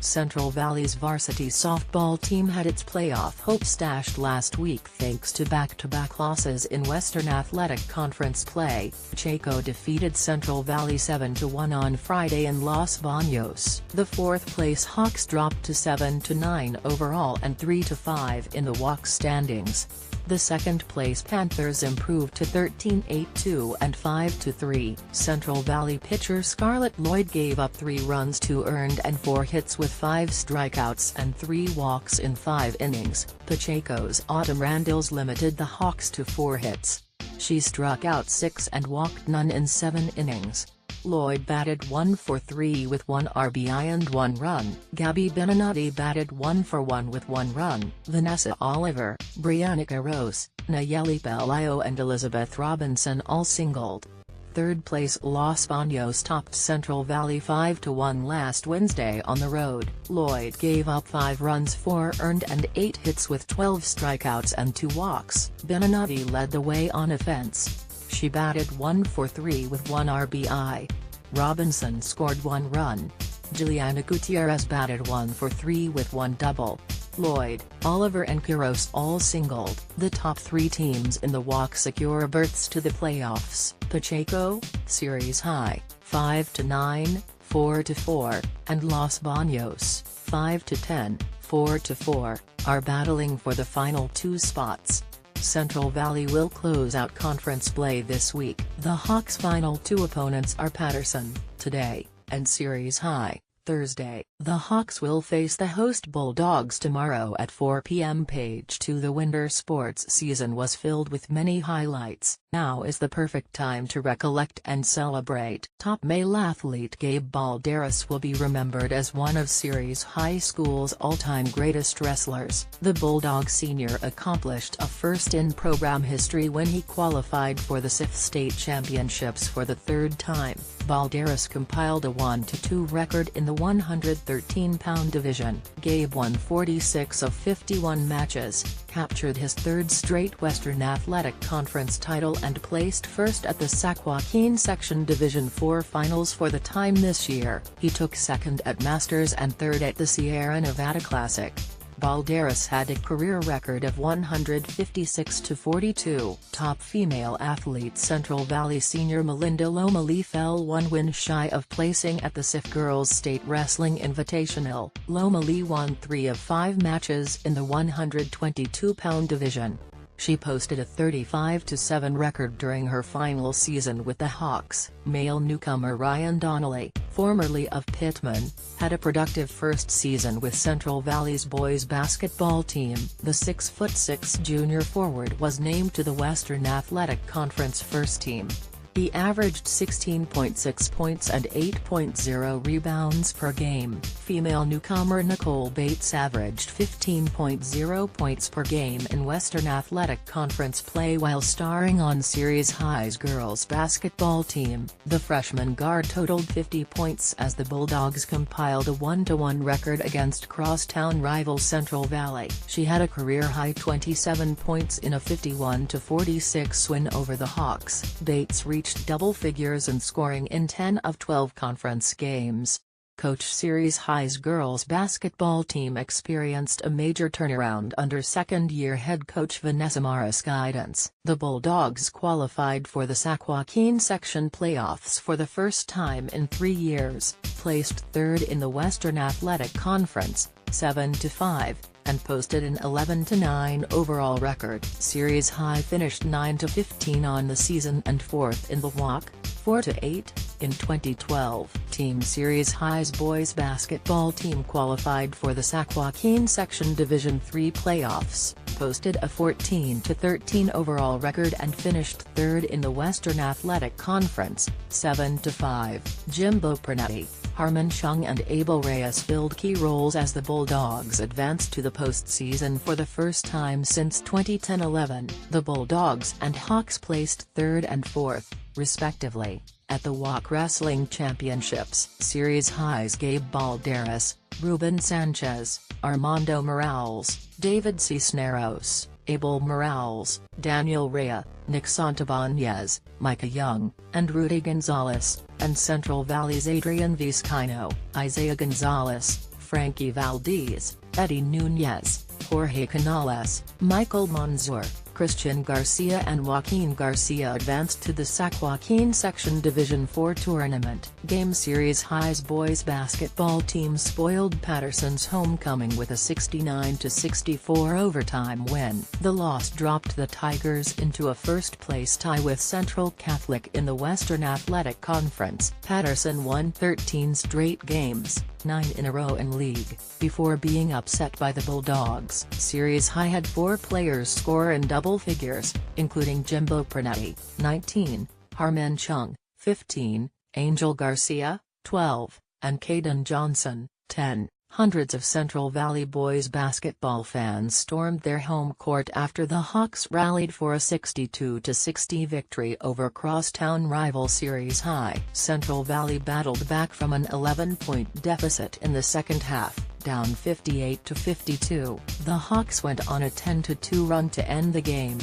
Central Valley's varsity softball team had its playoff hopes dashed last week thanks to back-to-back losses in Western Athletic Conference play. Pacheco defeated Central Valley 7-1 on Friday in Los Baños. The fourth-place Hawks dropped to 7-9 overall and 3-5 in the WAC standings. The second-place Panthers improved to 13-8-2 and 5-3. Central Valley pitcher Scarlett Lloyd gave up 3 runs to earned and 4 hits with 5 strikeouts and 3 walks in 5 innings. Pacheco's Autumn Randalls limited the Hawks to 4 hits. She struck out 6 and walked none in 7 innings. Lloyd batted 1 for 3 with 1 RBI and 1 run. Gabby Beninati batted 1 for 1 with 1 run. Vanessa Oliver, Brianna Carros, Nayeli Pelayo and Elizabeth Robinson all singled. Third-place Los Baños topped Central Valley 5-1 last Wednesday on the road. Lloyd gave up 5 runs, 4 earned and 8 hits with 12 strikeouts and 2 walks. Beninati led the way on offense. She batted 1 for 3 with 1 RBI. Robinson scored 1 run. Juliana Gutierrez batted 1 for 3 with 1 double. Lloyd, Oliver and Carros all singled. The top 3 teams in the WAC secure berths to the playoffs. Pacheco, series high, 5-9, 4-4, and Los Baños, 5-10, 4-4, are battling for the final 2 spots. Central Valley will close out conference play this week. The Hawks' final 2 opponents are Patterson, today, and Series High, Thursday. The Hawks will face the host Bulldogs tomorrow at 4 p.m. Page 2. The winter sports season was filled with many highlights. Now is the perfect time to recollect and celebrate. Top male athlete Gabe Balderas will be remembered as one of Ceres High School's all-time greatest wrestlers. The Bulldog senior accomplished a first in program history when he qualified for the SIF State Championships for the 3rd time. Balderas compiled a 1-2 record in the 113-pound division. Gabe won 46 of 51 matches, captured his 3rd straight Western Athletic Conference title and placed first at the San Joaquin Section Division IV Finals for the time this year. He took 2nd at Masters and 3rd at the Sierra Nevada Classic. Balderas had a career record of 156-42. Top female athlete Central Valley senior Melinda Lomalee fell 1 win shy of placing at the SIF Girls State Wrestling Invitational. Lomalee won 3 of 5 matches in the 122-pound division. She posted a 35-7 record during her final season with the Hawks. Male newcomer Ryan Donnelly, formerly of Pittman, had a productive first season with Central Valley's boys basketball team. The 6'6" junior forward was named to the Western Athletic Conference first team. He averaged 16.6 points and 8.0 rebounds per game. Female newcomer Nicole Bates averaged 15.0 points per game in Western Athletic Conference play while starring on Series High's girls basketball team. The freshman guard totaled 50 points as the Bulldogs compiled a 1-1 record against crosstown rival Central Valley. She had a career-high 27 points in a 51-46 win over the Hawks. Bates reached double figures in scoring in 10 of 12 conference games. Coach Series High's girls basketball team experienced a major turnaround under second-year head coach Vanessa Mara's guidance. The Bulldogs qualified for the San Joaquin Section playoffs for the first time in 3 years, placed 3rd in the Western Athletic Conference, 7-5, and posted an 11-9 overall record. Series High finished 9-15 on the season and 4th in the WAC, 4-8, in 2012. Team Series High's boys basketball team qualified for the San Joaquin Section Division III playoffs, posted a 14-13 overall record and finished 3rd in the Western Athletic Conference, 7-5. Jimbo Pernetti, Harmon Chung and Abel Reyes filled key roles as the Bulldogs advanced to the postseason for the first time since 2010-11. The Bulldogs and Hawks placed 3rd and 4th, respectively, at the WAC Wrestling Championships. Series High's Gabe Balderas, Ruben Sanchez, Armando Morales, David Cisneros, Abel Morales, Daniel Rea, Nick Santabanez, Micah Young, and Rudy Gonzalez, and Central Valley's Adrian Vizcaino, Isaiah Gonzalez, Frankie Valdez, Eddie Nunez, Jorge Canales, Michael Manzur, Christian Garcia and Joaquin Garcia advanced to the SAC Joaquin Section Division 4 tournament. Game Series High's boys basketball team spoiled Patterson's homecoming with a 69-64 overtime win. The loss dropped the Tigers into a first-place tie with Central Catholic in the Western Athletic Conference. Patterson won 13 straight games, 9 in a row in league, before being upset by the Bulldogs. Series High had 4 players score in double figures, including Jimbo Pernetti, 19, Harmon Chung, 15, Angel Garcia, 12, and Caden Johnson, 10. Hundreds of Central Valley boys basketball fans stormed their home court after the Hawks rallied for a 62-60 victory over crosstown rival Series High. Central Valley battled back from an 11-point deficit in the second half, down 58-52. The Hawks went on a 10-2 run to end the game.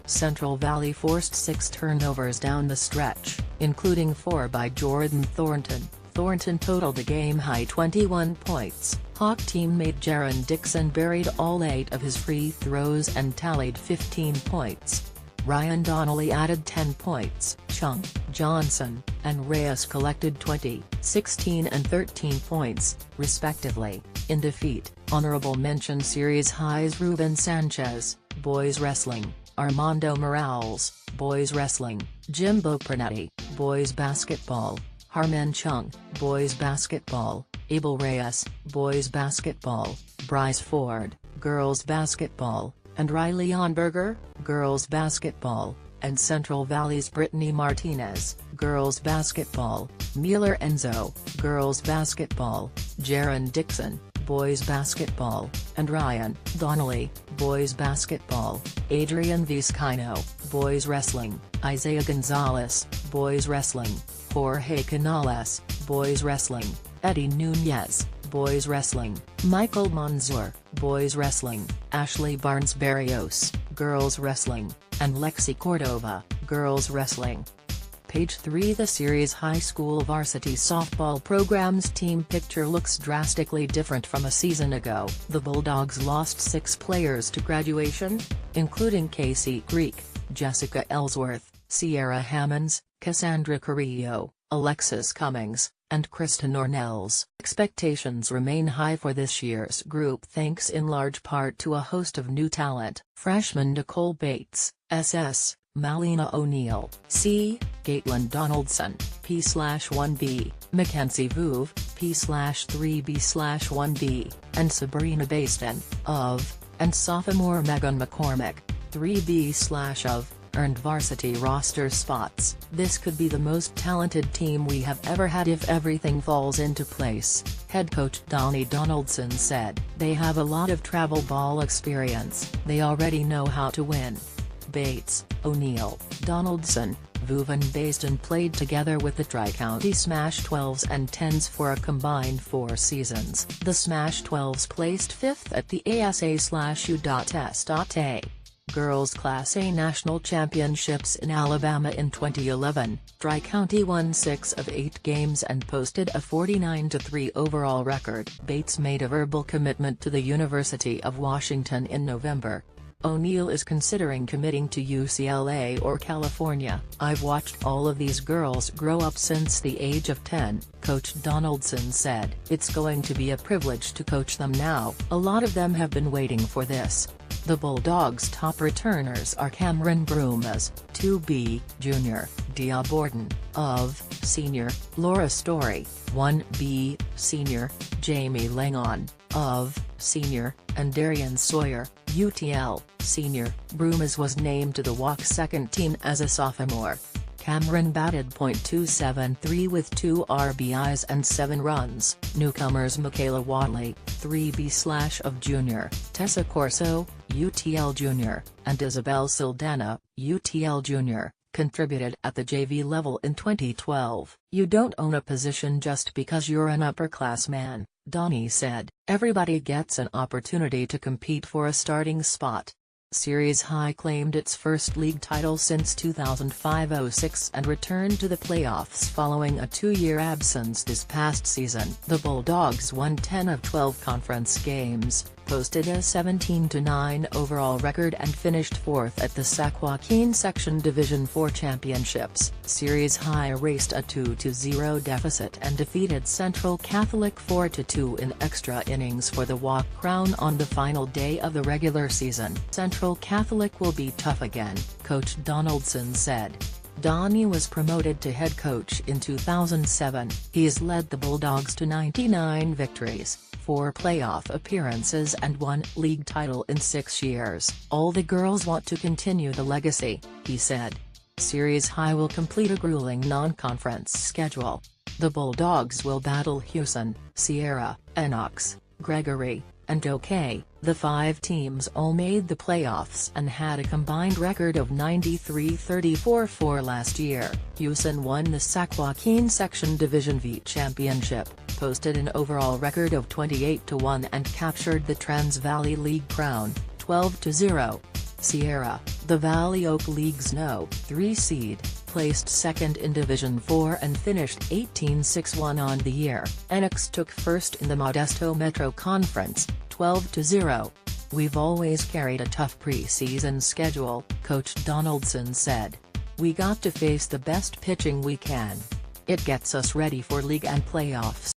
Central Valley forced 6 turnovers down the stretch, including 4 by Jordan Thornton. Thornton totaled a game-high 21 points. Hawk teammate Jaron Dixon buried all 8 of his free throws and tallied 15 points. Ryan Donnelly added 10 points. Chung, Johnson, and Reyes collected 20, 16 and 13 points, respectively. In defeat, honorable mention Series High's Ruben Sanchez, boys wrestling, Armando Morales, boys wrestling, Jimbo Pernetti, boys basketball, Harmon Chung, boys basketball, Abel Reyes, boys basketball, Bryce Ford, girls basketball, and Riley Onberger, girls basketball, and Central Valley's Brittany Martinez, girls basketball, Mueller Enzo, girls basketball, Jaron Dixon, boys basketball, and Ryan Donnelly, boys basketball, Adrian Vizcaino, boys wrestling, Isaiah Gonzalez, boys wrestling, Jorge Canales, boys wrestling, Eddie Nunez, boys wrestling, Michael Manzur, boys wrestling, Ashley Barnes-Barrios, girls wrestling, and Lexi Cordova, girls wrestling. Page 3. The Series High School varsity softball program's team picture looks drastically different from a season ago. The Bulldogs lost 6 players to graduation, including Casey Greek, Jessica Ellsworth, Sierra Hammonds, Cassandra Carrillo, Alexis Cummings, and Kristen Ornells. Expectations remain high for this year's group thanks in large part to a host of new talent. Freshman Nicole Bates, SS, Malina O'Neill, C, Caitlin Donaldson, P/1B, Mackenzie Vuve, P/3B/1B, and Sabrina Baston, of, and sophomore Megan McCormick, 3B/of, earned varsity roster spots. This could be the most talented team we have ever had if everything falls into place, head coach Donnie Donaldson said. They have a lot of travel ball experience, they already know how to win. Bates, O'Neill, Donaldson, Vuve and Baston played together with the Tri-County Smash 12s and 10s for a combined 4 seasons. The Smash 12s placed 5th at the ASA/U.S.A. Girls Class A National Championships in Alabama in 2011, Tri-County won 6 of 8 games and posted a 49-3 overall record. Bates made a verbal commitment to the University of Washington in November. O'Neill is considering committing to UCLA or California. I've watched all of these girls grow up since the age of 10, Coach Donaldson said. It's going to be a privilege to coach them now. A lot of them have been waiting for this. The Bulldogs' top returners are Cameron Brumas, 2B, Jr., Dia Borden, of, Senior, Laura Story, 1B, Senior, Jamie Langon, of, Senior, and Darian Sawyer, UTL, Senior. Brumas was named to the Walk's second team as a sophomore. Cameron batted .273 with 2 RBIs and 7 runs. Newcomers Michaela Watley, 3B/of Jr., Tessa Corso, UTL Jr., and Isabel Sildana, UTL Jr., contributed at the JV level in 2012. You don't own a position just because you're an upperclassman, Donnie said. Everybody gets an opportunity to compete for a starting spot. Series High claimed its first league title since 2005-06 and returned to the playoffs following a 2-year absence this past season. The Bulldogs won 10 of 12 conference games, posted a 17-9 overall record and finished 4th at the Sac Joaquin Section Division IV Championships. Series High erased a 2-0 deficit and defeated Central Catholic 4-2 in extra innings for the Walk Crown on the final day of the regular season. Central Catholic will be tough again, Coach Donaldson said. Donnie was promoted to head coach in 2007. He's led the Bulldogs to 99 victories, 4 playoff appearances and 1 league title in 6 years. All the girls want to continue the legacy, he said. Series High will complete a grueling non-conference schedule. The Bulldogs will battle Houston, Sierra, Enox, Gregory, and OK. The 5 teams all made the playoffs and had a combined record of 93-34-4 last year. Houston won the Sac Joaquin Section Division V Championship, posted an overall record of 28-1 and captured the Trans Valley League crown, 12-0. Sierra, the Valley Oak League's No. 3 seed, placed second in Division 4 and finished 18-6-1 on the year. Enox took first in the Modesto Metro Conference, 12-0. We've always carried a tough preseason schedule, Coach Donaldson said. We got to face the best pitching we can. It gets us ready for league and playoffs.